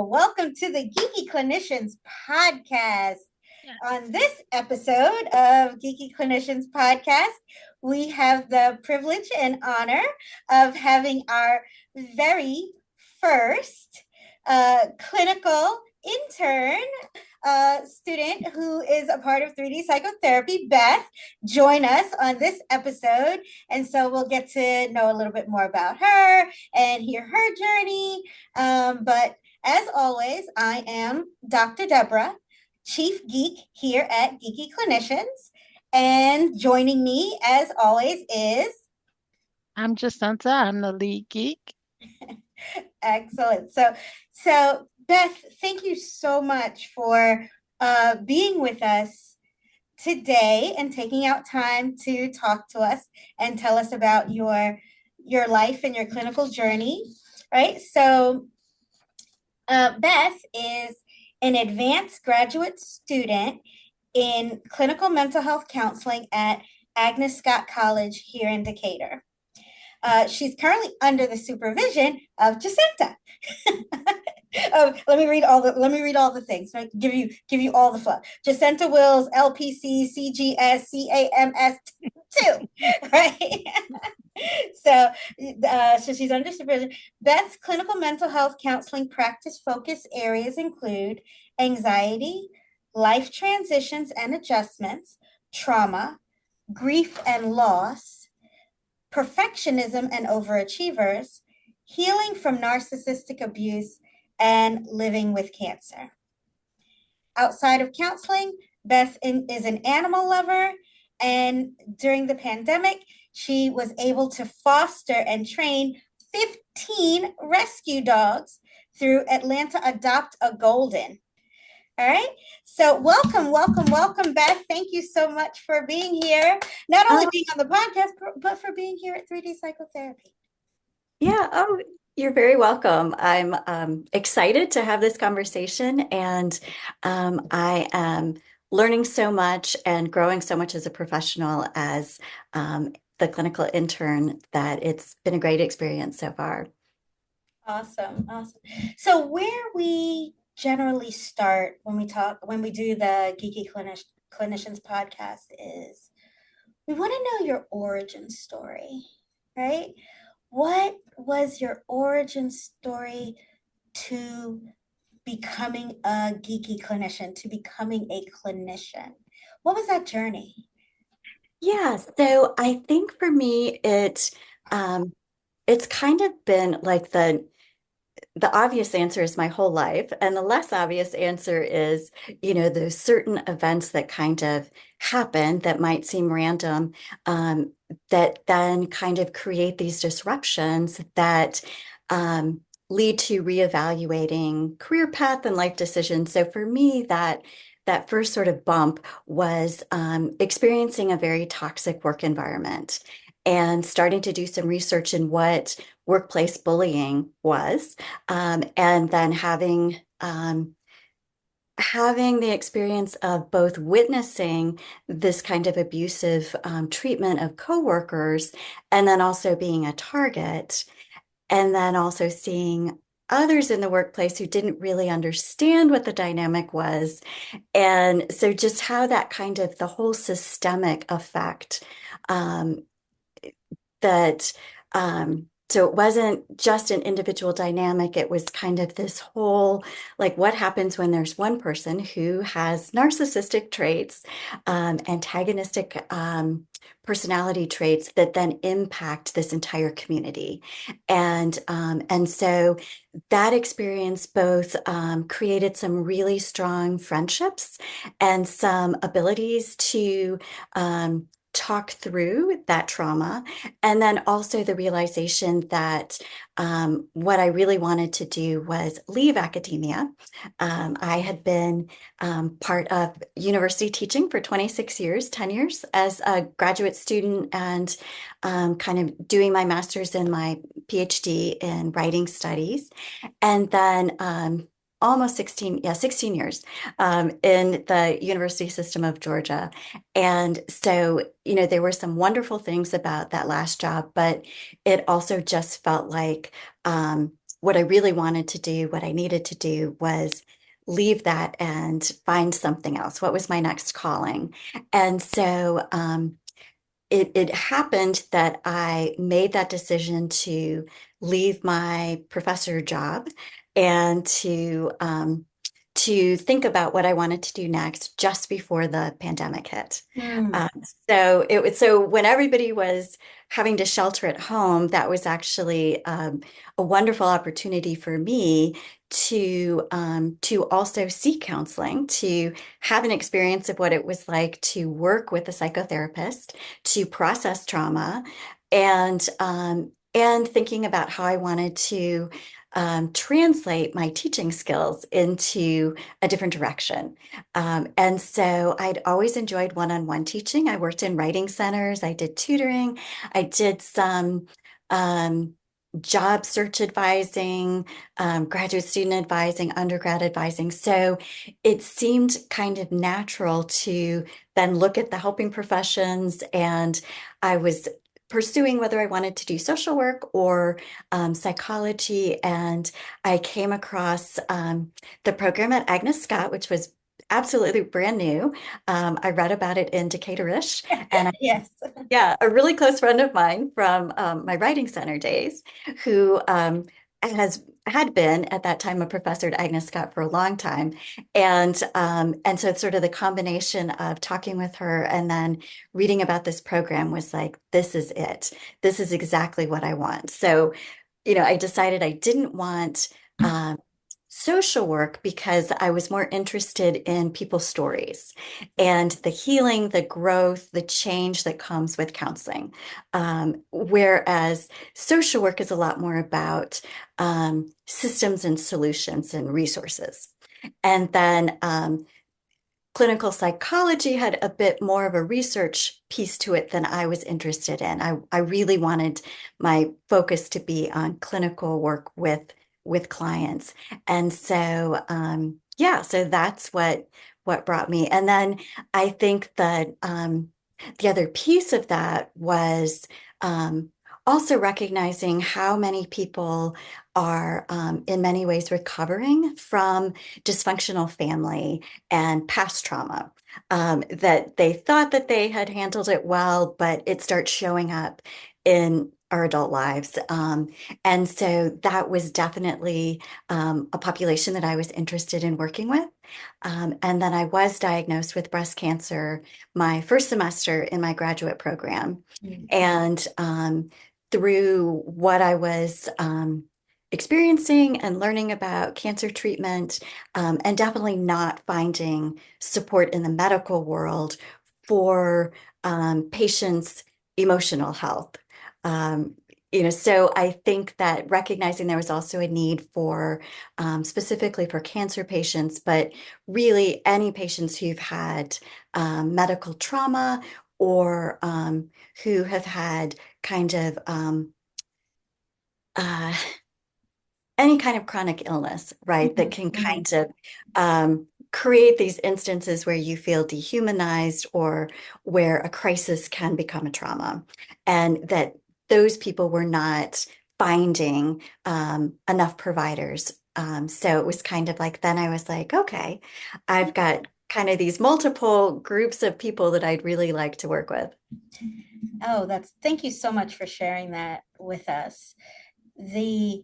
welcome to the Geeky Clinicians podcast. Yeah. On this episode of Geeky Clinicians podcast, we have the privilege and honor of having our very first clinical intern student who is a part of 3D psychotherapy, Beth, join us on this episode. And so we'll get to know a little bit more about her and hear her journey. But as always, I am Dr. Deborah, Chief Geek here at Geeky Clinicians. And joining me, as always, is... I'm Jacinta. I'm the lead geek. Excellent. So Beth, thank you so much for being with us today and taking out time to talk to us and tell us about your life and your clinical journey. Right. So Beth is an advanced graduate student in clinical mental health counseling at Agnes Scott College here in Decatur. She's currently under the supervision of Jacinta. Let me read all the things. Right? Give you all the fluff. Jacinta Wills, LPC, CGS, CAMS 2. Right. So she's under supervision. Beth's clinical mental health counseling practice focus areas include anxiety, life transitions and adjustments, trauma, grief and loss, perfectionism and overachievers, healing from narcissistic abuse, and living with cancer. Outside of counseling, Beth is an animal lover, and during the pandemic, she was able to foster and train 15 rescue dogs through Atlanta Adopt a Golden. All right. So welcome, Beth. Thank you so much for being here. Not only being on the podcast, but for being here at 3D Psychotherapy. Yeah. Oh, you're very welcome. I'm excited to have this conversation, and I am learning so much and growing so much as a professional, as the clinical intern, that it's been a great experience so far. Awesome. So where we generally start when we do the Geeky Clinicians podcast is we want to know your origin story, right? What was your origin story to becoming a geeky clinician, to becoming a clinician? What was that journey? Yeah, so I think for me, it's kind of been like the obvious answer is my whole life, and the less obvious answer is, those certain events that kind of happen that might seem random, that then kind of create these disruptions that lead to reevaluating career path and life decisions. So for me, that first sort of bump was experiencing a very toxic work environment and starting to do some research in what workplace bullying was, and then having the experience of both witnessing this kind of abusive treatment of coworkers, and then also being a target, and then also seeing others in the workplace who didn't really understand what the dynamic was. And so just how that kind of the whole systemic effect, that so it wasn't just an individual dynamic, it was kind of this whole, like, what happens when there's one person who has narcissistic traits, antagonistic personality traits that then impact this entire community. And so that experience both created some really strong friendships and some abilities to talk through that trauma. And then also the realization that what I really wanted to do was leave academia. I had been part of university teaching for 26 years, 10 years as a graduate student, and kind of doing my master's and my PhD in writing studies. And then almost 16 years in the University System of Georgia. And so, there were some wonderful things about that last job, but it also just felt like what I really wanted to do, what I needed to do was leave that and find something else. What was my next calling? And so it happened that I made that decision to leave my professor job and to think about what I wanted to do next just before the pandemic hit. Mm. Um, so when everybody was having to shelter at home, that was actually a wonderful opportunity for me to also seek counseling, to have an experience of what it was like to work with a psychotherapist, to process trauma, and thinking about how I wanted to translate my teaching skills into a different direction. And so I'd always enjoyed one-on-one teaching. I worked in writing centers, I did tutoring, I did some um, job search advising, graduate student advising, undergrad advising. So it seemed kind of natural to then look at the helping professions, and I was pursuing whether I wanted to do social work or psychology. And I came across the program at Agnes Scott, which was absolutely brand new. I read about it in Decatur-ish, and Yes. yeah, a really close friend of mine from my writing center days, who had been at that time a professor at Agnes Scott for a long time, and so it's sort of the combination of talking with her and then reading about this program was like, this is it. This is exactly what I want. So, I decided I didn't want social work because I was more interested in people's stories and the healing, the growth, the change that comes with counseling. Whereas social work is a lot more about systems and solutions and resources. And then clinical psychology had a bit more of a research piece to it than I was interested in. I really wanted my focus to be on clinical work with clients. And so yeah, so that's what brought me. And then I think that the other piece of that was also recognizing how many people are in many ways recovering from dysfunctional family and past trauma, that they thought that they had handled it well, but it starts showing up in our adult lives. And so that was definitely a population that I was interested in working with. And then I was diagnosed with breast cancer my first semester in my graduate program. Mm. And through what I was experiencing and learning about cancer treatment, and definitely not finding support in the medical world for patients' emotional health. Um, so I think that recognizing there was also a need for specifically for cancer patients, but really any patients who've had medical trauma or who have had kind of uh, any kind of chronic illness, right, that Mhm, can mhm. kind of create these instances where you feel dehumanized or where a crisis can become a trauma, and that those people were not finding enough providers. So it was kind of like, then I was like, okay, I've got kind of these multiple groups of people that I'd really like to work with. Oh, thank you so much for sharing that with us. The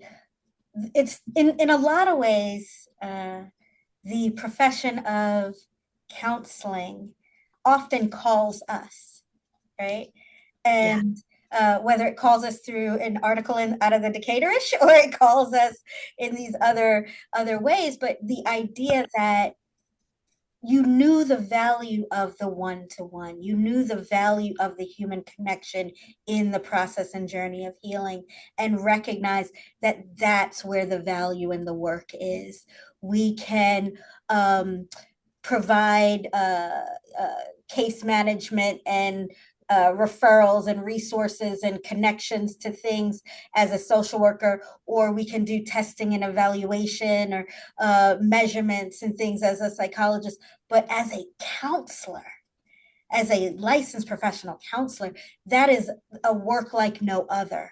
it's in a lot of ways, the profession of counseling often calls us, right? Yeah. And whether it calls us through an article out of the Decatur-ish or it calls us in these other ways, but the idea that you knew the value of the one-to-one. You knew the value of the human connection in the process and journey of healing, and recognize that that's where the value in the work is. We can provide case management and referrals and resources and connections to things as a social worker, or we can do testing and evaluation or measurements and things as a psychologist. But as a counselor, as a licensed professional counselor, that is a work like no other.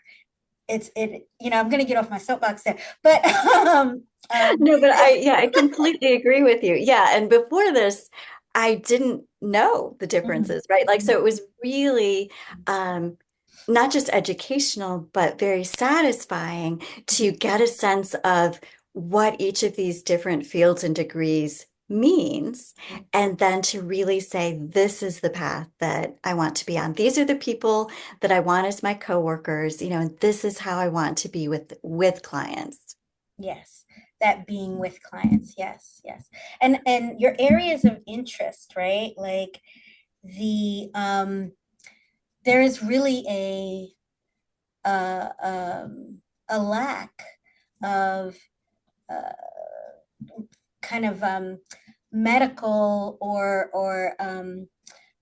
I'm going to get off my soapbox there, but No, but I completely agree with you. Yeah. And before this, I didn't know the mhm, differences, right? Like, so it was really um, not just educational, but very satisfying to get a sense of what each of these different fields and degrees means. mhm. And then to really say, this is the path that I want to be on. These are the people that I want as my coworkers, and this is how I want to be with clients. Yes, that being with clients. Yes, yes. And your areas of interest, right? Like the there is really uh, um, a lack of uh, kind of medical or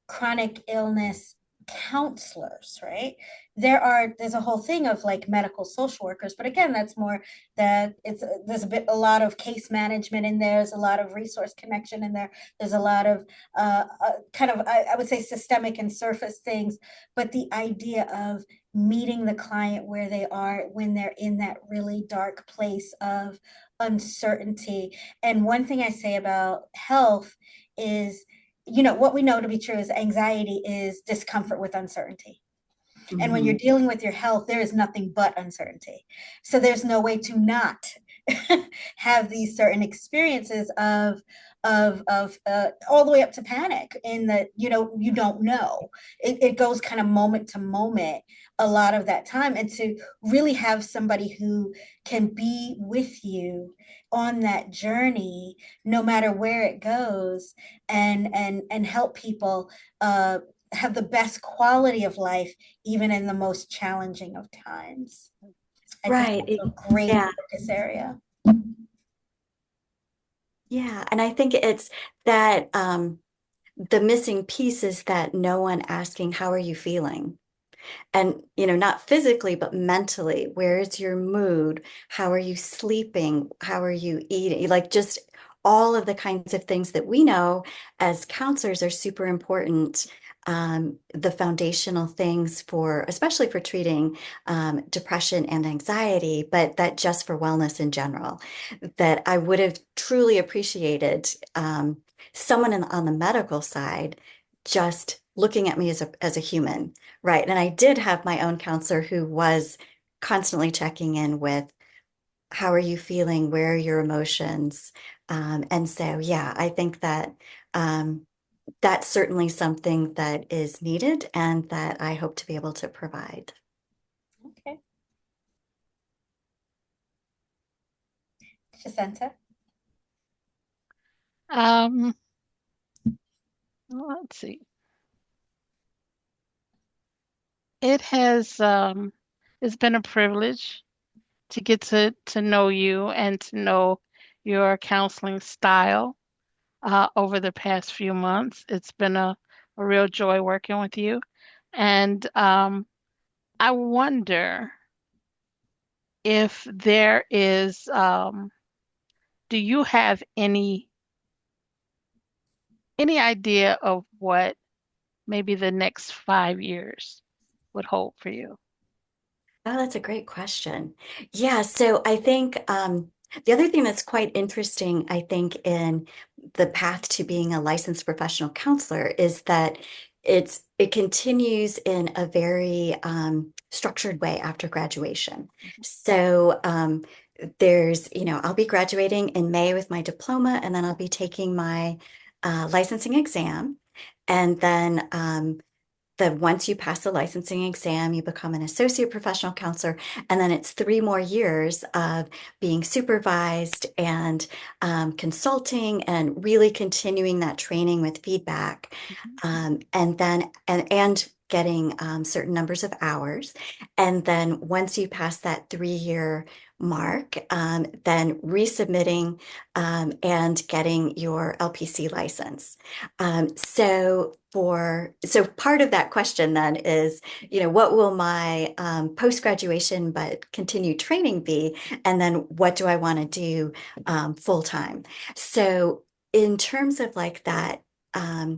chronic illness counselors, right? There's a whole thing of like medical social workers, but again, that's more that there's a lot of case management in there. There's a lot of resource connection in there. There's a lot of kind of I would say systemic and surface things, but the idea of meeting the client where they are when they're in that really dark place of uncertainty. And one thing I say about health is, what we know to be true is anxiety is discomfort with uncertainty. And when you're Mhm. dealing with your health, there is nothing but uncertainty. So there's no way to not have these certain experiences of all the way up to panic in that you don't know. It goes kind of moment to moment a lot of that time, and to really have somebody who can be with you on that journey no matter where it goes, and help people have the best quality of life even in the most challenging of times. I think Right. that's a great Yeah. focus area. Yeah. And I think it's that the missing piece is that no one asking, how are you feeling? And, not physically, but mentally, where is your mood? How are you sleeping? How are you eating? Like just all of the kinds of things that we know as counselors are super important. The foundational things especially for treating depression and anxiety, but that just for wellness in general, that I would have truly appreciated someone on the medical side just looking at me as a human. Right. And I did have my own counselor who was constantly checking in with how are you feeling? Where are your emotions? And so, yeah, I think that um, that's certainly something that is needed and that I hope to be able to provide. Okay. Jacinta? Um, let's see. It has it's been a privilege to get to know you and to know your counseling style over the past few months. It's been a real joy working with you. And I wonder if there is, do you have any idea of what maybe the next 5 years would hold for you? Oh, that's a great question. Yeah, so I think the other thing that's quite interesting, I think, in the path to being a licensed professional counselor is that it continues in a very structured way after graduation. So I'll be graduating in May with my diploma, and then I'll be taking my licensing exam. And then once you pass the licensing exam, you become an associate professional counselor, and then it's 3 more years of being supervised and consulting and really continuing that training with feedback, Mhm. and getting certain numbers of hours. And then once you pass that 3 year mark, then resubmitting and getting your LPC license. So part of that question then is, what will my post-graduation but continued training be? And then what do I want to do full time? So in terms of like that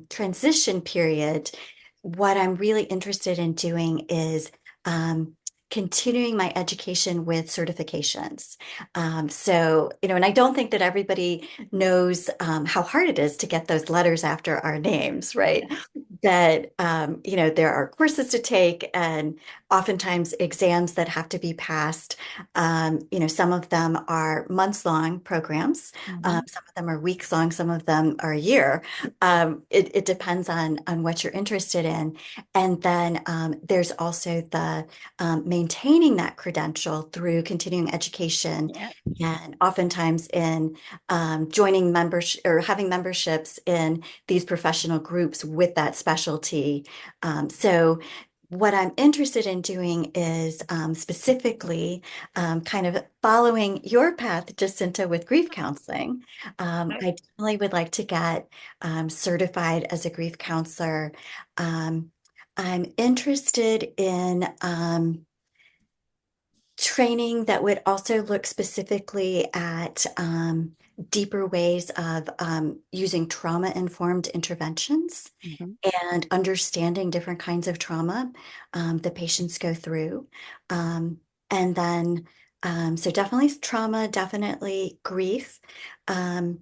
transition period, what I'm really interested in doing is continuing my education with certifications. So, and I don't think that everybody knows how hard it is to get those letters after our names, right? That, there are courses to take and oftentimes exams that have to be passed. Some of them are months-long programs. Mm-hmm. Some of them are weeks-long. Some of them are a year. It depends on what you're interested in. And then there's also the maintaining that credential through continuing education, Yeah. and oftentimes in joining membership or having memberships in these professional groups with that specialty. So what I'm interested in doing is specifically kind of following your path, Jacinta, with grief counseling. I definitely would like to get certified as a grief counselor. I'm interested in training that would also look specifically at deeper ways of using trauma-informed interventions Mm-hmm. and understanding different kinds of trauma that patients go through. And then, so definitely trauma, definitely grief. Um,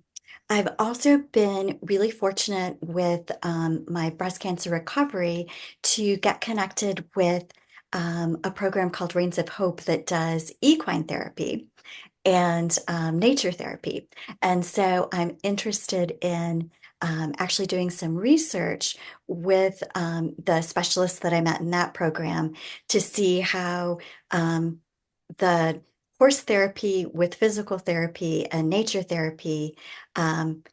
I've also been really fortunate with my breast cancer recovery to get connected with a program called Reigns of Hope that does equine therapy and nature therapy. And so I'm interested in actually doing some research with the specialists that I met in that program to see how the horse therapy with physical therapy and nature therapy um,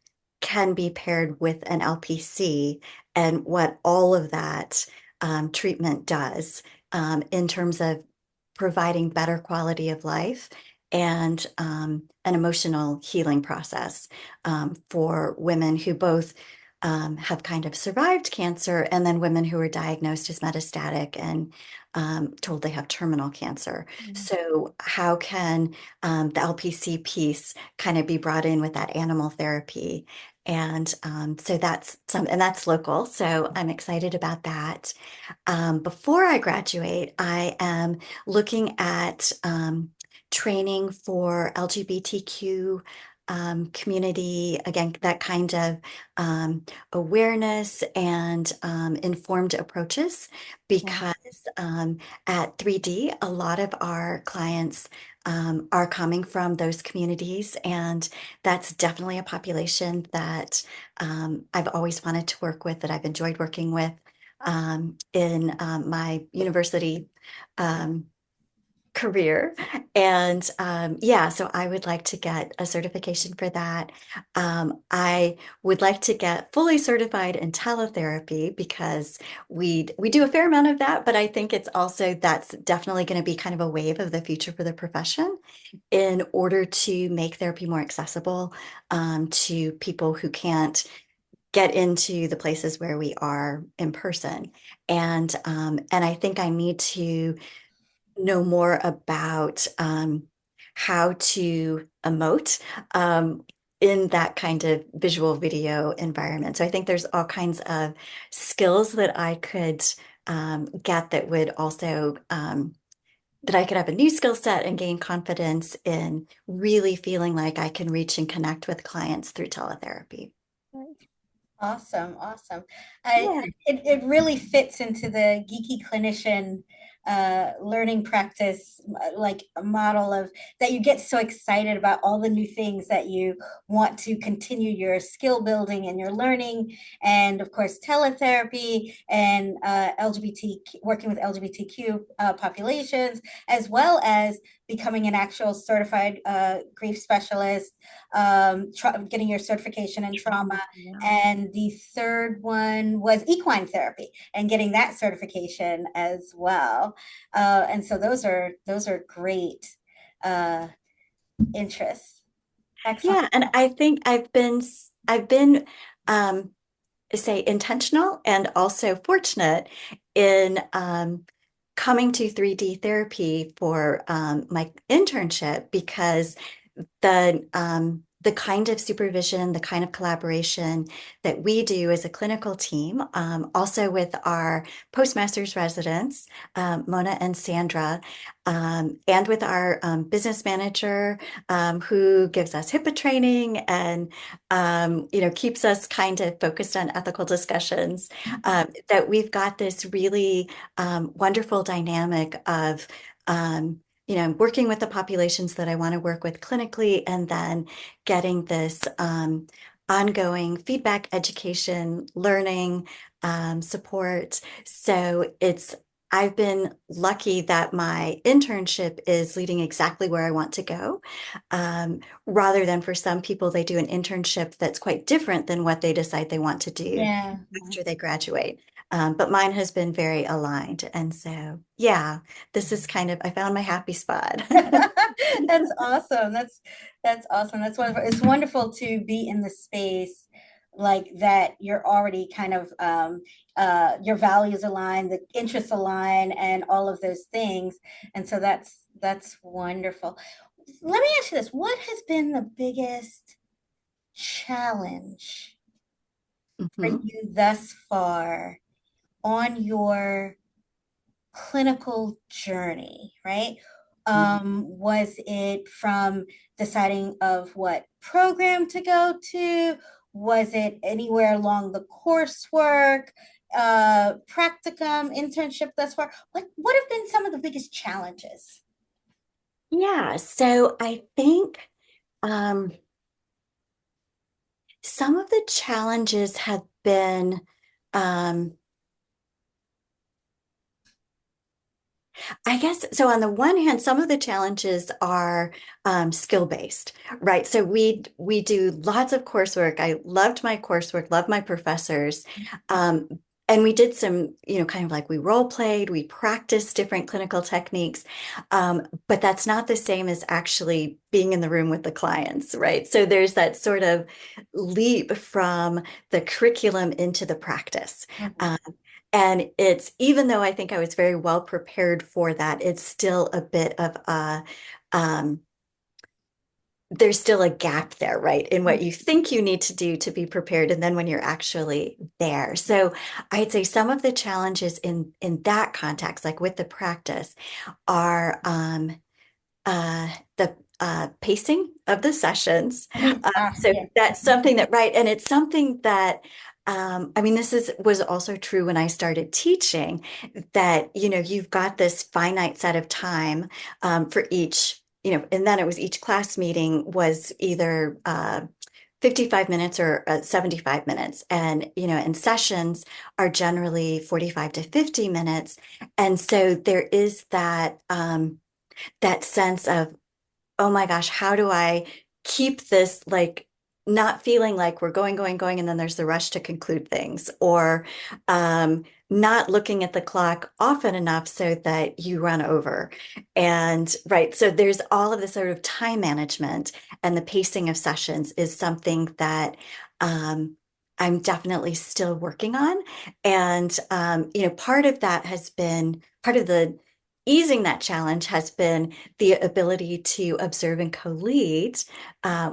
can be paired with an LPC and what all of that treatment does in terms of providing better quality of life and an emotional healing process for women who both have kind of survived cancer and then women who are diagnosed as metastatic and told they have terminal cancer. Mm-hmm. So how can the LPC piece kind of be brought in with that animal therapy? And so that's local. So I'm excited about that. Before I graduate, I am looking at training for LGBTQ community, again, that kind of awareness and informed approaches, Yeah. because at 3D, a lot of our clients are coming from those communities, and that's definitely a population that I've always wanted to work with, that I've enjoyed working with in my university um, career. And yeah, so I would like to get a certification for that. I would like to get fully certified in teletherapy because we do a fair amount of that, but I think that's definitely going to be kind of a wave of the future for the profession in order to make therapy more accessible to people who can't get into the places where we are in person. And I think I need to know more about how to emote in that kind of visual video environment. So I think there's all kinds of skills that I could get that would also that I could have a new skill set and gain confidence in really feeling like I can reach and connect with clients through teletherapy. Awesome, awesome. Yeah. It really fits into the geeky clinician learning practice, like a model of that you get so excited about all the new things that you want to continue your skill building and your learning, and of course teletherapy and LGBT working with LGBTQ populations, as well as becoming an actual certified grief specialist, getting your certification in trauma. Yeah. And the third one was equine therapy and getting that certification as well. And so those are great uh, interests. Excellent. Yeah, and I think I've been um say intentional and also fortunate in coming to 3D therapy for my internship because the the kind of supervision, the kind of collaboration that we do as a clinical team, also with our postmaster's residents, Mona and Sandra, and with our business manager, who gives us HIPAA training and keeps us kind of focused on ethical discussions. That we've got this really wonderful dynamic of working with the populations that I want to work with clinically, and then getting this ongoing feedback, education, learning, support. So I've been lucky that my internship is leading exactly where I want to go. Rather than for some people, they do an internship that's quite different than what they decide they want to do Yeah. after they graduate. But mine has been very aligned. And so, yeah, this is I found my happy spot. That's awesome. That's awesome. That's wonderful. It's wonderful to be in the space like that. You're already kind of your values align, the interests align, and all of those things. And so that's wonderful. Let me ask you this: what has been the biggest challenge for Mhm. you thus far on your clinical journey, right? Was it from deciding of what program to go to? Was it anywhere along the coursework, practicum, internship thus far? What have been some of the biggest challenges? Yeah, so I think some of the challenges have been um, I guess so. On the one hand, some of the challenges are skill-based, right? So we do lots of coursework. I loved my coursework, loved my professors, um, and we did some, kind of like we role played, we practiced different clinical techniques, but that's not the same as actually being in the room with the clients, right? So there's that sort of leap from the curriculum into the practice. Mhm. And it's, even though I think I was very well prepared for that, it's still a bit of um, there's still a gap there, right? In what you think you need to do to be prepared, and then when you're actually there. So I'd say some of the challenges in that context, like with the practice, are the pacing of the sessions. So Yeah. that's something that, right, and it's something that I mean, was also true when I started teaching, that you've got this finite set of time for each, and then it was each class meeting was either 55 minutes or 75 minutes, and sessions are generally 45 to 50 minutes, and so there is that sense of, oh my gosh, how do I keep this, like, not feeling like we're going, going, going, and then there's the rush to conclude things, or not looking at the clock often enough so that you run over. And right, so there's all of this sort of time management, and the pacing of sessions is something that I'm definitely still working on. And part of that has been part of the easing that challenge has been the ability to observe and co-lead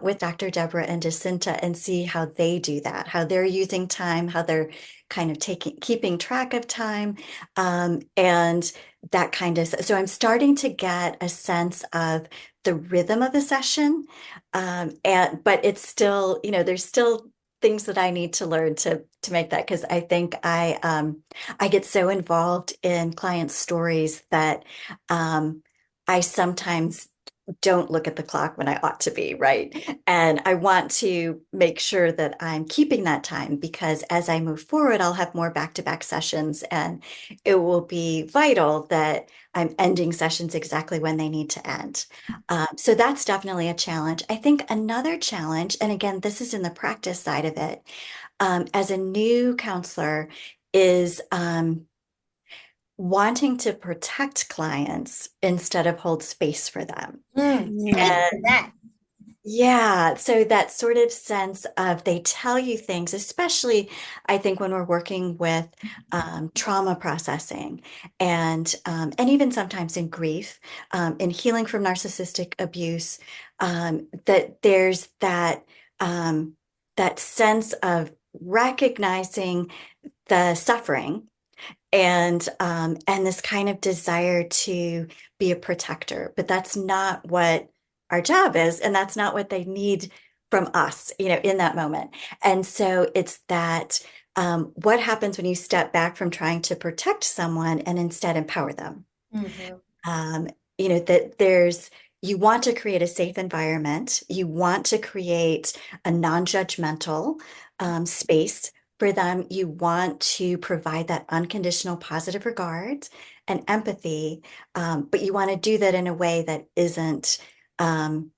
with Dr. Deborah and Jacinta, and see how they do that, how they're using time, how they're kind of keeping track of time, and that kind of. So I'm starting to get a sense of the rhythm of a session, but it's still, there's still things that I need to learn to make that, because I think I get so involved in clients' stories that I sometimes don't look at the clock when I ought to be, right? And I want to make sure that I'm keeping that time, because as I move forward, I'll have more back-to-back sessions, and it will be vital that I'm ending sessions exactly when they need to end. So that's definitely a challenge. I think another challenge, and again, this is in the practice side of it, as a new counselor, is wanting to protect clients instead of hold space for them. Speak Yeah. to that. Yeah, so that sort of sense of they tell you things, especially I think when we're working with trauma processing and even sometimes in grief, in healing from narcissistic abuse, that there's that sense of recognizing the suffering and this kind of desire to be a protector. But that's not what our job is, and that's not what they need from us, in that moment. And so it's that what happens when you step back from trying to protect someone and instead empower them? Mm-hmm. um, that you want to create a safe environment. You want to create a non-judgmental space for them. You want to provide that unconditional positive regard and empathy, but you want to do that in a way um,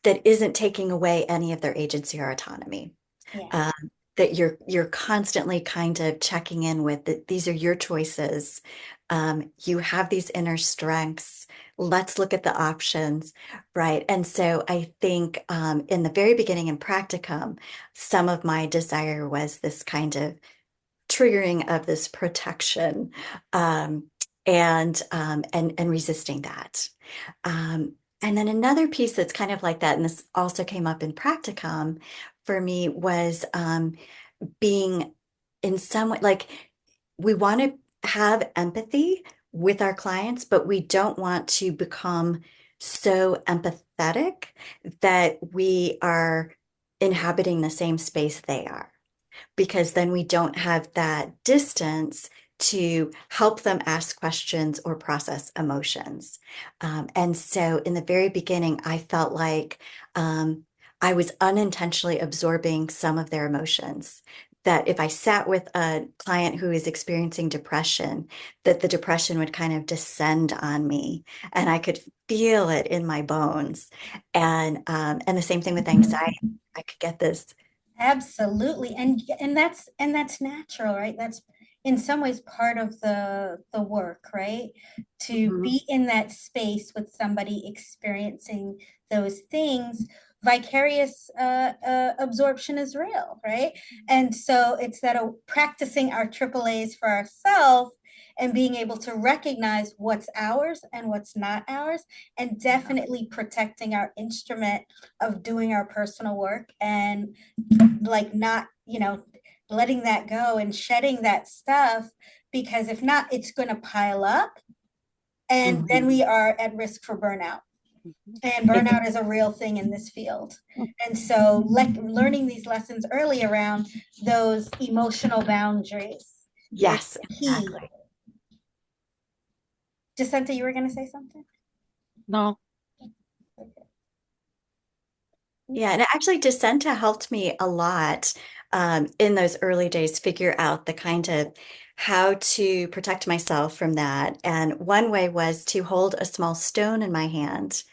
that isn't taking away any of their agency or autonomy. Yeah. Um, that you're constantly kind of checking in with that these are your choices. You have these inner strengths. Let's look at the options, right? And so I think in the very beginning in practicum, some of my desire was this kind of triggering of this protection um, and resisting that. And then another piece that's kind of like that, and this also came up in practicum for me, was being in some way like we want to have empathy with our clients, but we don't want to become so empathetic that we are inhabiting the same space they are, because then we don't have that distance to help them ask questions or process emotions. And so in the very beginning, I felt like I was unintentionally absorbing some of their emotions. That if I sat with a client who is experiencing depression, that the depression would kind of descend on me, and I could feel it in my bones. And the same thing with anxiety. I could get this. Absolutely. And that's natural, right? That's in some ways part of the work, right? To Mhm. be in that space with somebody experiencing those things. Vicarious absorption is real, right? And so it's that practicing our AAAs for ourselves and being able to recognize what's ours and what's not ours, and definitely protecting our instrument of doing our personal work, and like not, letting that go and shedding that stuff, because if not, it's going to pile up, and then Mhm. we are at risk for burnout. And burnout is a real thing in this field. And so learning these lessons early around those emotional boundaries is Yes, key. exactly. Jacinta, you were going to say something? No. Yeah, and actually, Jacinta helped me a lot in those early days figure out the kind of how to protect myself from that. And one way was to hold a small stone in my hand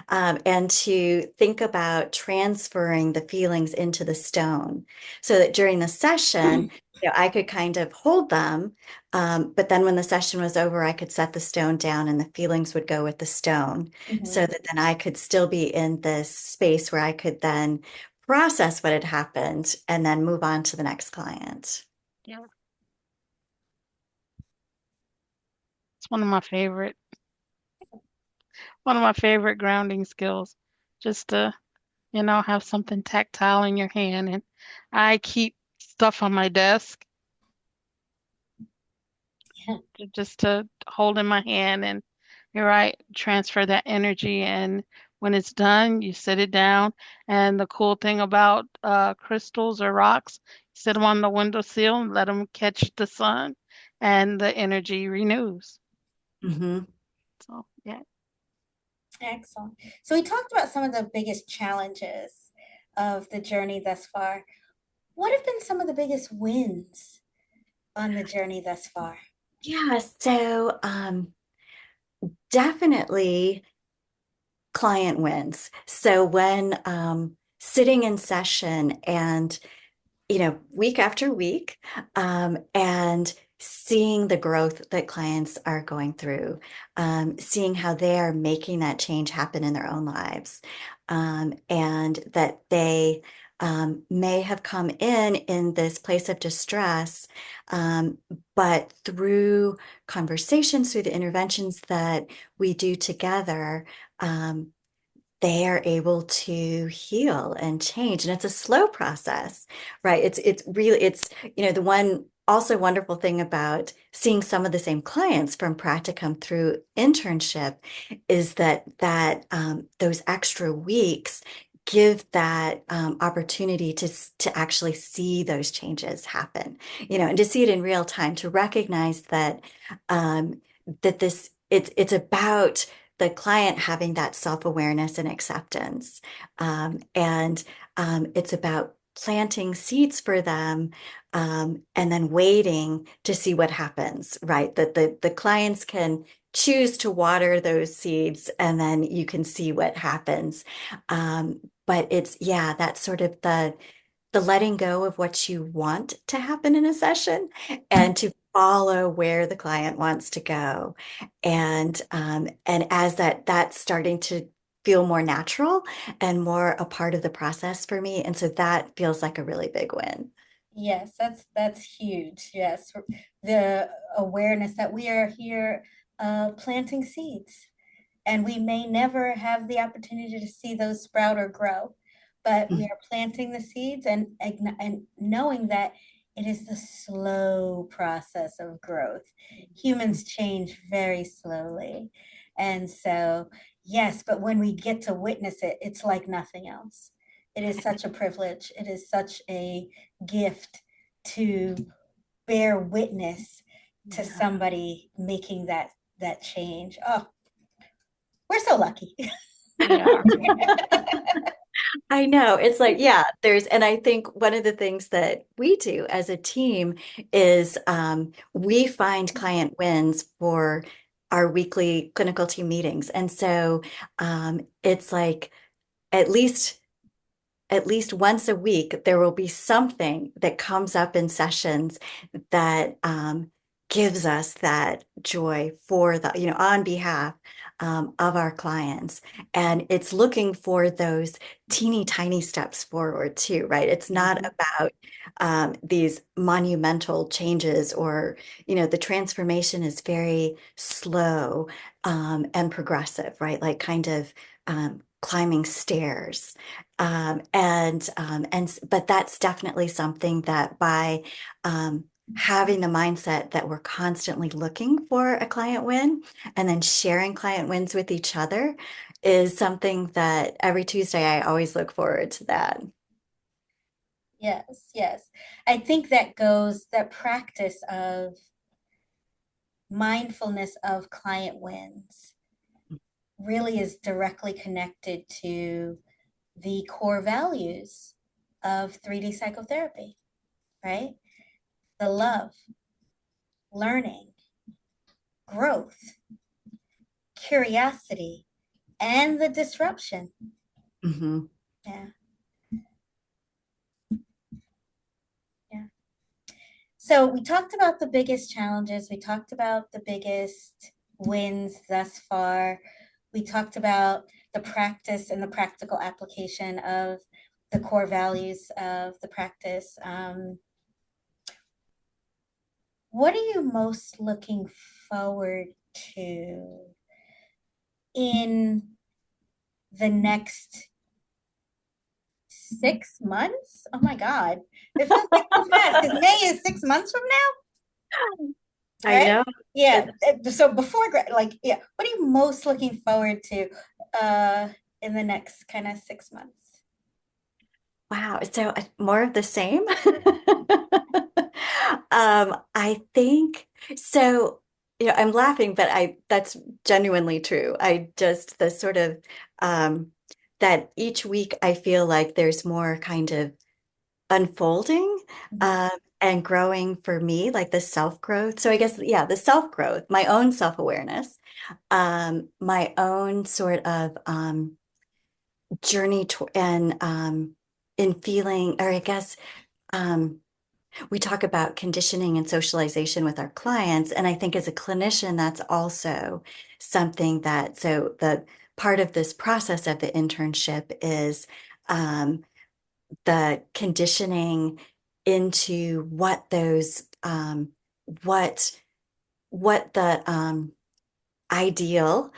and to think about transferring the feelings into the stone so that during the session, I could kind of hold them. But then when the session was over, I could set the stone down and the feelings would go with the stone so Mhm. that then I could still be in this space where I could then process what had happened and then move on to the next client. Yeah. It's one of my favorite grounding skills. Just to, have something tactile in your hand. And I keep stuff on my desk just to hold in my hand, and you're right, transfer that energy. And when it's done, you sit it down. And the cool thing about crystals or rocks, you sit them on the windowsill and let them catch the sun, and the energy renews. Hmm. So, yeah. Excellent. So we talked about some of the biggest challenges of the journey thus far. What have been some of the biggest wins on the journey thus far? Yeah, so definitely client wins. So when sitting in session and week after week, and seeing the growth that clients are going through, seeing how they are making that change happen in their own lives, and that they may have come in this place of distress, um, but through conversations, through the interventions that we do together, um, they are able to heal and change. And it's a slow process, right? It's really, the one also wonderful thing about seeing some of the same clients from practicum through internship is that those extra weeks give that opportunity to actually see those changes happen, and to see it in real time, to recognize um, that it's about the client having that self-awareness and acceptance. And it's about planting seeds for them, and then waiting to see what happens, right? That the clients can choose to water those seeds and then you can see what happens. But yeah, that's sort of the letting go of what you want to happen in a session and to follow where the client wants to go. And as that's starting to feel more natural and more a part of the process for me. And so that feels like a really big win. Yes, that's huge. Yes, the awareness that we are here planting seeds, and we may never have the opportunity to see those sprout or grow, but we are planting the seeds and knowing that it is the slow process of growth. Humans change very slowly, and so yes, but when we get to witness it, it's like nothing else. It is such a privilege. It is such a gift to bear witness to Yeah. somebody making that change. Oh, we're so lucky. Yeah. I know. It's like, yeah, and I think one of the things that we do as a team is we find client wins for our weekly clinical team meetings. And so it's like at least at least once a week, there will be something that comes up in sessions that gives us that joy for on behalf of our clients. And it's looking for those teeny tiny steps forward too, right? It's not Mhm. about these monumental changes the transformation is very slow and progressive, right? Like kind of climbing stairs. But that's definitely something that by having the mindset that we're constantly looking for a client win and then sharing client wins with each other is something that every Tuesday I always look forward to that. Yes, yes. I think that practice of mindfulness of client wins really is directly connected to the core values of 3D psychotherapy, right? The love, learning, growth, curiosity, and the disruption. Mhm. Yeah, yeah. So we talked about the biggest challenges. We talked about the biggest wins thus far. We talked about the practice and the practical application of the core values of the practice. What are you most looking forward to in the next 6 months? Oh my God. It feels like so fast because May is 6 months from now, I right? know. Yeah. It's, So yeah, what are you most looking forward to in the next kind of 6 months? wow. So more of the same. I think so. I'm laughing, but that's genuinely true. I just the sort of um, that each week I feel like there's more kind of unfolding Mhm. and growing for me, like the self-growth. So I guess, yeah, the self-growth, my own self-awareness, my own sort of journey to and in feeling, or I guess um we talk about conditioning and socialization with our clients. And I think as a clinician, that's also something that, so the part of this process of the internship is um, the conditioning into what those, what, what the ideal,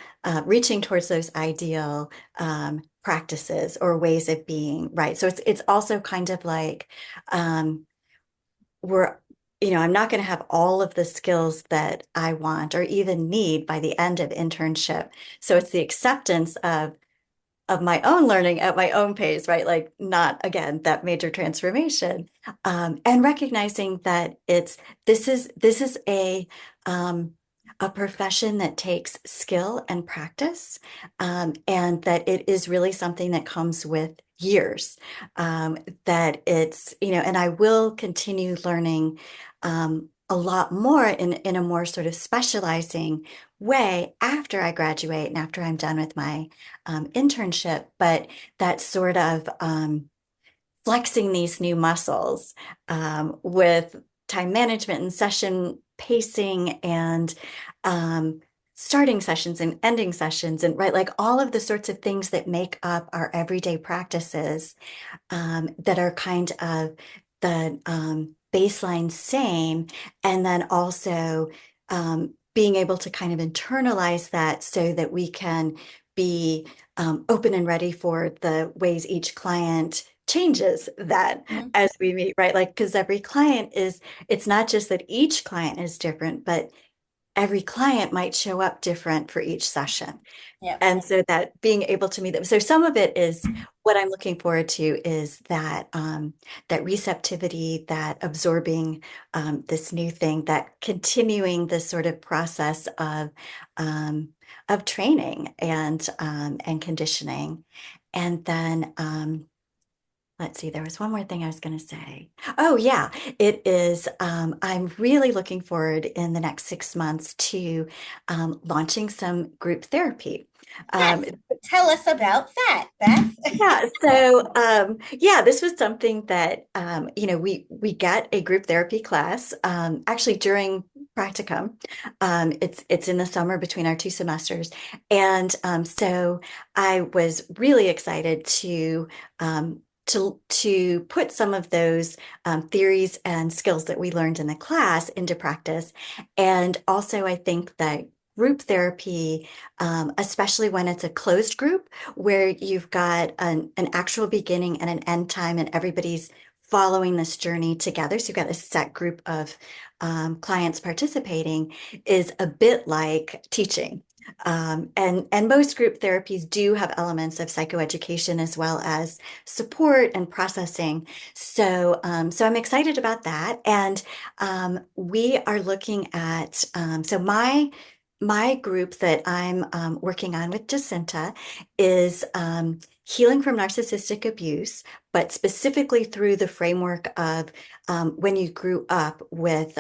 reaching towards those ideal practices or ways of being, right? So it's also kind of like, um, we're, I'm not going to have all of the skills that I want or even need by the end of internship. So it's the acceptance of my own learning at my own pace, right? Like not again that major transformation, and recognizing that this is a profession that takes skill and practice, and that it is really something that comes with years. That it's and I will continue learning a lot more in a more sort of specializing way after I graduate and after I'm done with my internship, but that sort of flexing these new muscles with time management and session pacing and starting sessions and ending sessions and right, like all of the sorts of things that make up our everyday practices that are kind of the baseline same, and then also being able to kind of internalize that so that we can be open and ready for the ways each client changes that as we meet, right? Like, because every client it's not just that each client is different, but every client might show up different for each session. Yep. And so that being able to meet them. So some of it is what I'm looking forward to is that that receptivity, that absorbing this new thing, that continuing this sort of process of training and conditioning. And then let's see, there was one more thing I was going to say. Oh, yeah, it is. I'm really looking forward in the next 6 months to launching some group therapy. Yes. Tell us about that, Beth. Yeah, so yeah, this was something that we get a group therapy class actually during practicum. It's in the summer between our 2 semesters, and so I was really excited to put some of those theories and skills that we learned in the class into practice. And also, I think that group therapy, especially when it's a closed group where you've got an actual beginning and an end time and everybody's following this journey together. So you've got a set group of clients participating, is a bit like teaching. And most group therapies do have elements of psychoeducation as well as support and processing. So I'm excited about that. And we are looking at so my group that I'm working on with Jacinta is healing from narcissistic abuse, but specifically through the framework of when you grew up with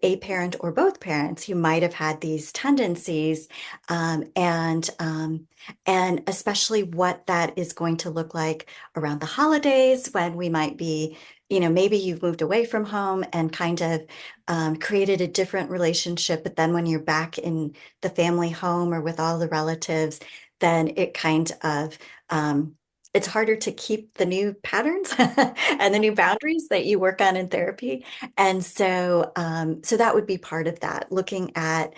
a parent or both parents, you might have had these tendencies, and especially what that is going to look like around the holidays when we might be, maybe you've moved away from home and kind of created a different relationship, but then when you're back in the family home or with all the relatives, then it kind of it's harder to keep the new patterns and the new boundaries that you work on in therapy. And so that would be part of that, looking at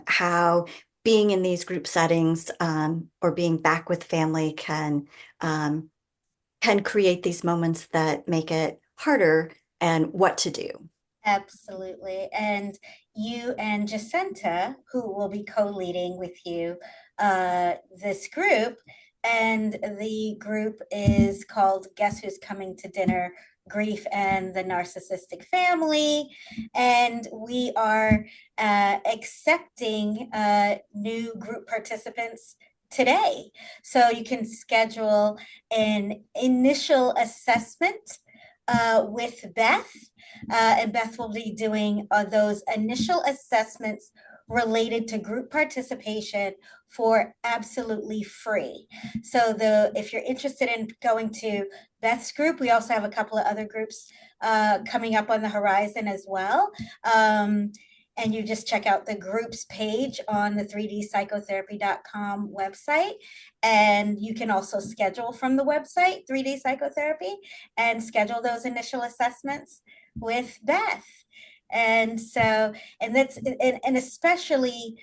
how being in these group settings or being back with family can create these moments that make it harder and what to do. Absolutely. And you and Jacinta, who will be co-leading with you this group, and the group is called Guess Who's Coming to Dinner? Grief and the Narcissistic Family. And we are accepting new group participants today. So you can schedule an initial assessment with Beth. And Beth will be doing those initial assessments related to group participation for absolutely free. So if you're interested in going to Beth's group, we also have a couple of other groups coming up on the horizon as well. And you just check out the groups page on the 3dpsychotherapy.com website. And you can also schedule from the website, 3D Psychotherapy, and schedule those initial assessments with Beth. And so, and especially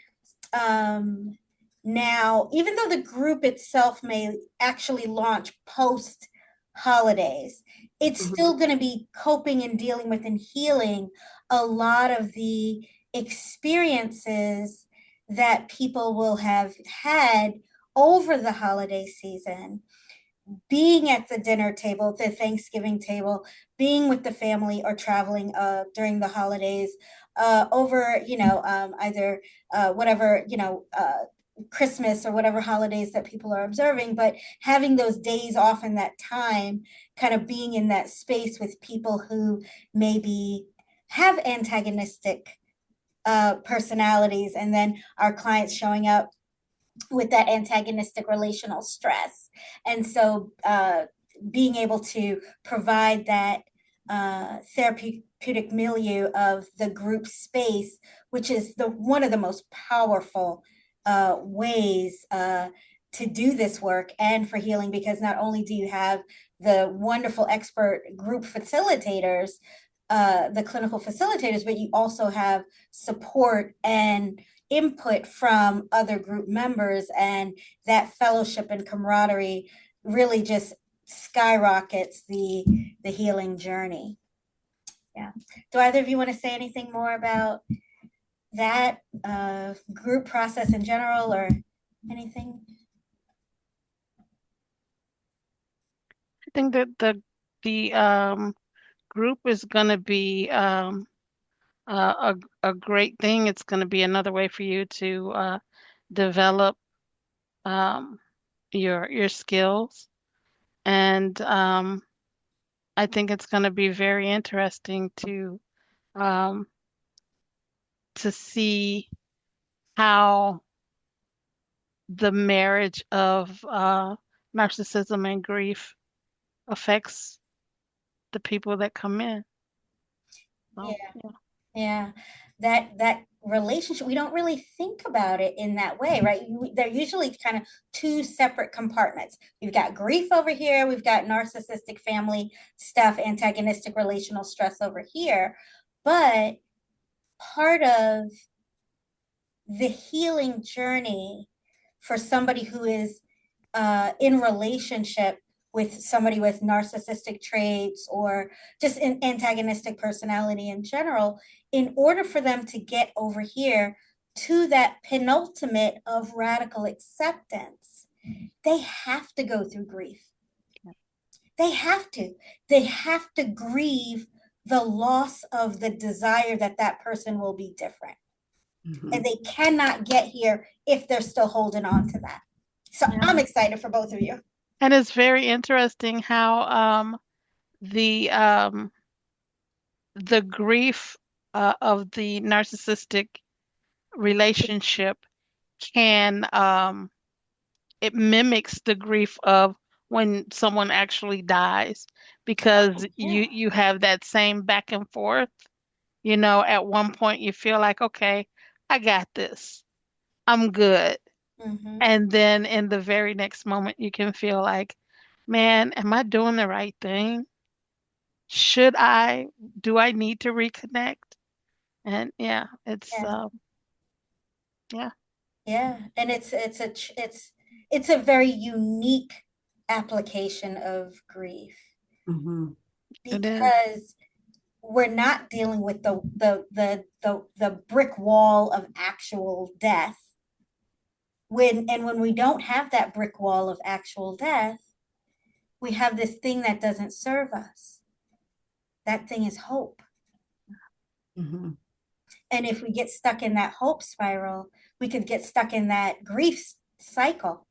now, even though the group itself may actually launch post holidays, it's still going to be coping and dealing with and healing a lot of the experiences that people will have had over the holiday season, being at the dinner table, the Thanksgiving table, being with the family, or traveling during the holidays over, either whatever, Christmas or whatever holidays that people are observing, but having those days off in that time, kind of being in that space with people who maybe have antagonistic personalities, and then our clients showing up with that antagonistic relational stress. And so being able to provide that therapeutic milieu of the group space, which is one of the most powerful ways to do this work and for healing, because not only do you have the wonderful expert group facilitators, the clinical facilitators, but you also have support and input from other group members, and that fellowship and camaraderie really just skyrockets the healing journey. Yeah. Do either of you want to say anything more about that group process in general, or anything? I think that the group is going to be a great thing. It's going to be another way for you to develop your skills, and I think it's going to be very interesting um, to see how the marriage of narcissism and grief affects the people that come in. So, Yeah. Yeah, that relationship, we don't really think about it in that way, right? They're usually kind of two separate compartments. We've got grief over here, we've got narcissistic family stuff, antagonistic relational stress over here. But part of the healing journey for somebody who is in relationship with somebody with narcissistic traits or just an antagonistic personality in general, in order for them to get over here to that penultimate of radical acceptance, they have to go through grief. They have to. They have to grieve the loss of the desire that that person will be different. And they cannot get here if they're still holding on to that. So yeah. I'm excited for both of you. And it's very interesting how the grief of the narcissistic relationship can it mimics the grief of when someone actually dies, because you have that same back and forth. At one point you feel like, okay, I got this. I'm good. And then in the very next moment you can feel like, man, am I doing the right thing? Do I need to reconnect? And yeah, yeah. Yeah, and it's a very unique application of grief because we're not dealing with the brick wall of actual death. When we don't have that brick wall of actual death, we have this thing that doesn't serve us. That thing is hope. And if we get stuck in that hope spiral, we could get stuck in that grief cycle,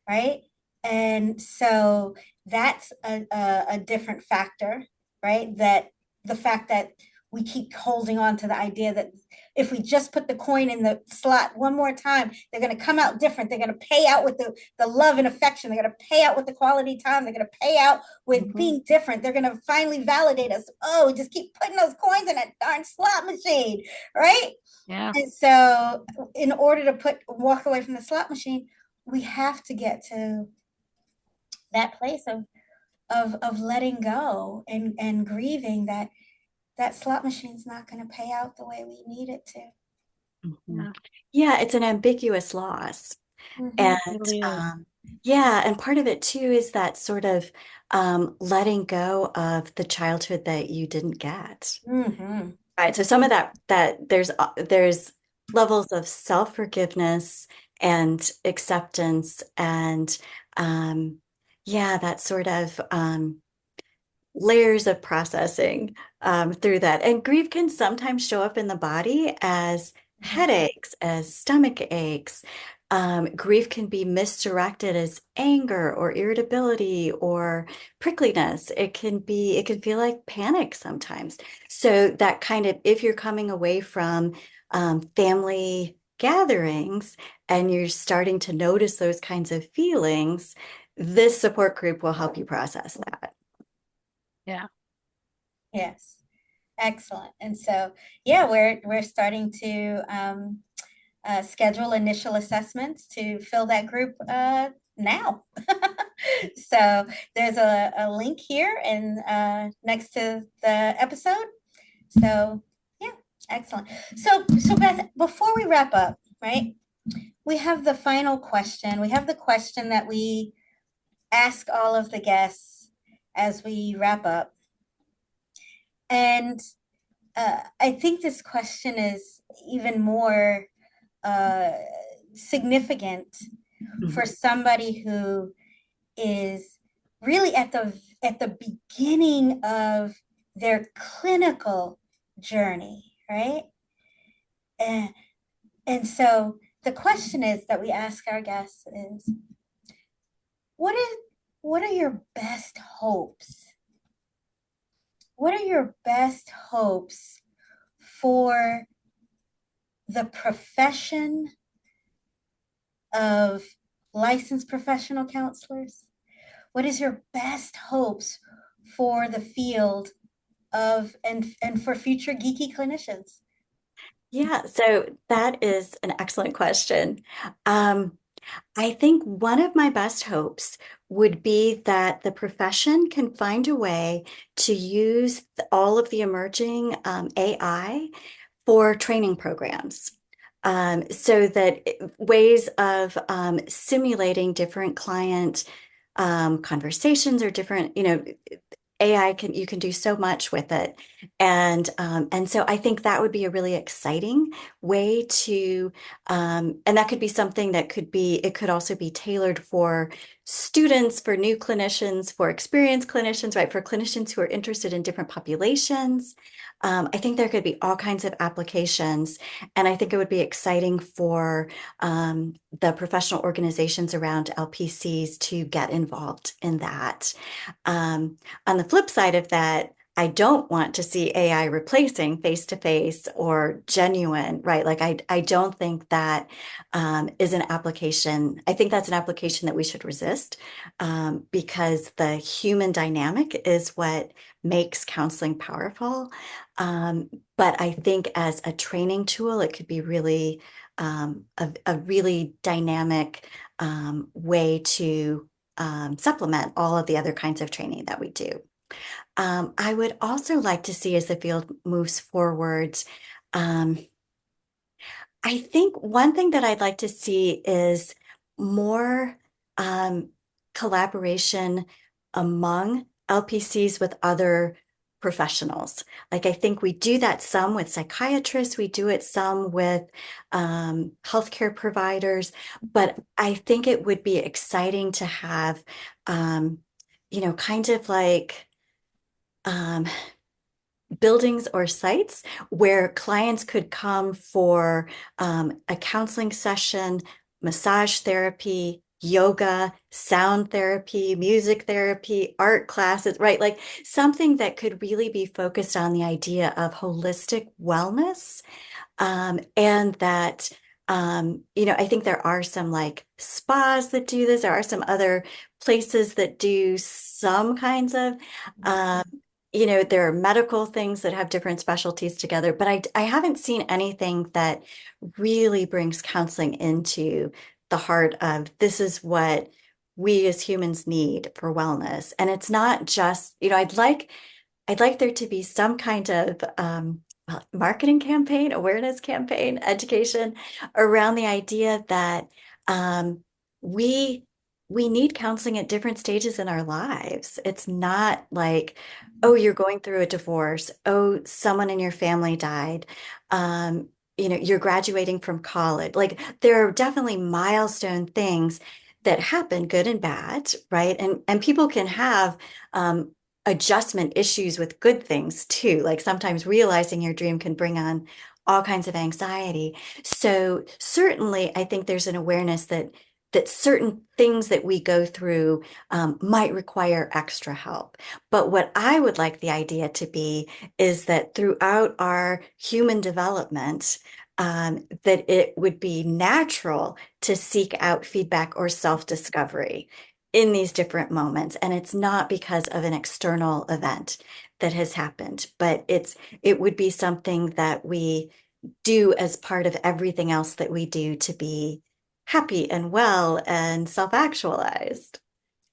right? And so that's a different factor, right? That the fact that we keep holding on to the idea that if we just put the coin in the slot one more time, they're going to come out different. They're going to pay out with the love and affection. They're going to pay out with the quality time. They're going to pay out with being different. They're going to finally validate us. Oh, just keep putting those coins in that darn slot machine, right? Yeah. And so in order to walk away from the slot machine, we have to get to that place of letting go and grieving that slot machine's not going to pay out the way we need it to. Mm-hmm. Yeah, it's an ambiguous loss. And Really yeah, and part of it too is that sort of letting go of the childhood that you didn't get. Right. So some of that there's levels of self-forgiveness and acceptance and yeah, that sort of layers of processing through that. And grief can sometimes show up in the body as headaches, as stomach aches. Grief can be misdirected as anger or irritability or prickliness. It can feel like panic sometimes. So that kind of, if you're coming away from family gatherings and you're starting to notice those kinds of feelings, this support group will help you process that. Yeah. Yes. Excellent. And so, yeah, we're starting to schedule initial assessments to fill that group now. So there's a link here and next to the episode. So yeah, excellent. So Beth, before we wrap up, right? We have the final question. We have the question that we ask all of the guests as we wrap up. And I think this question is even more significant for somebody who is really at the beginning of their clinical journey, right? And so the question is that we ask our guests is, what are your best hopes? What are your best hopes for the profession of licensed professional counselors? What is your best hopes for the field of and for future geeky clinicians? Yeah, so that is an excellent question. I think one of my best hopes would be that the profession can find a way to use all of the emerging AI for training programs. So that ways of simulating different client conversations or different, AI you can do so much with it. And so I think that would be a really exciting way to, and that could be something that it could also be tailored for students, for new clinicians, for experienced clinicians, right? For clinicians who are interested in different populations. I think there could be all kinds of applications, and I think it would be exciting for the professional organizations around LPCs to get involved in that. On the flip side of that, I don't want to see AI replacing face-to-face or genuine, right? Like I don't think that is an application. I think that's an application that we should resist because the human dynamic is what makes counseling powerful. But I think as a training tool, it could be really a really dynamic way to supplement all of the other kinds of training that we do. I would also like to see as the field moves forward, I think one thing that I'd like to see is more collaboration among LPCs with other professionals. Like I think we do that some with psychiatrists, we do it some with healthcare providers, but I think it would be exciting to have, kind of like buildings or sites where clients could come for a counseling session, massage therapy, yoga, sound therapy, music therapy, art classes, right? Like something that could really be focused on the idea of holistic wellness. And that, I think there are some like spas that do this. There are some other places that do some kinds of, um, there are medical things that have different specialties together, but I haven't seen anything that really brings counseling into the heart of this is what we as humans need for wellness. And it's not just, I'd like there to be some kind of marketing campaign, awareness campaign, education around the idea that um, we we need counseling at different stages in our lives. It's not like, oh, you're going through a divorce. Oh, someone in your family died. Um, you're graduating from college. Like there are definitely milestone things that happen, good and bad, right? And people can have adjustment issues with good things too. Like sometimes realizing your dream can bring on all kinds of anxiety. So certainly, I think there's an awareness that certain things that we go through might require extra help. But what I would like the idea to be is that throughout our human development, that it would be natural to seek out feedback or self-discovery in these different moments. And it's not because of an external event that has happened, but it would be something that we do as part of everything else that we do to be happy and well and self-actualized.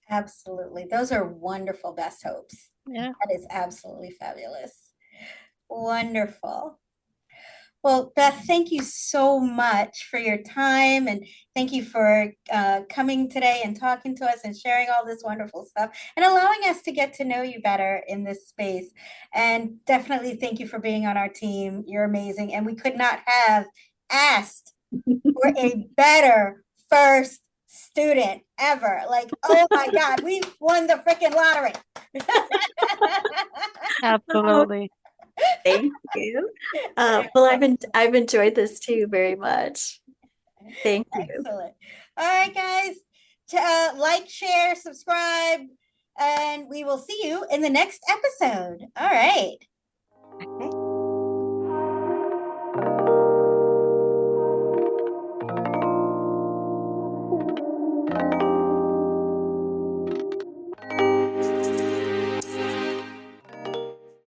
Absolutely. Those are wonderful best hopes. Yeah. That is absolutely fabulous. Wonderful. Well, Beth, thank you so much for your time, and thank you for coming today and talking to us and sharing all this wonderful stuff and allowing us to get to know you better in this space. And definitely thank you for being on our team. You're amazing. And we could not have asked for a better first student ever. Like, oh my God, we won the freaking lottery. Oh, Absolutely. thank you. Well, I've enjoyed this too very much. Thank you. Excellent. All right, guys. Like, share, subscribe, and we will see you in the next episode. All right. Okay.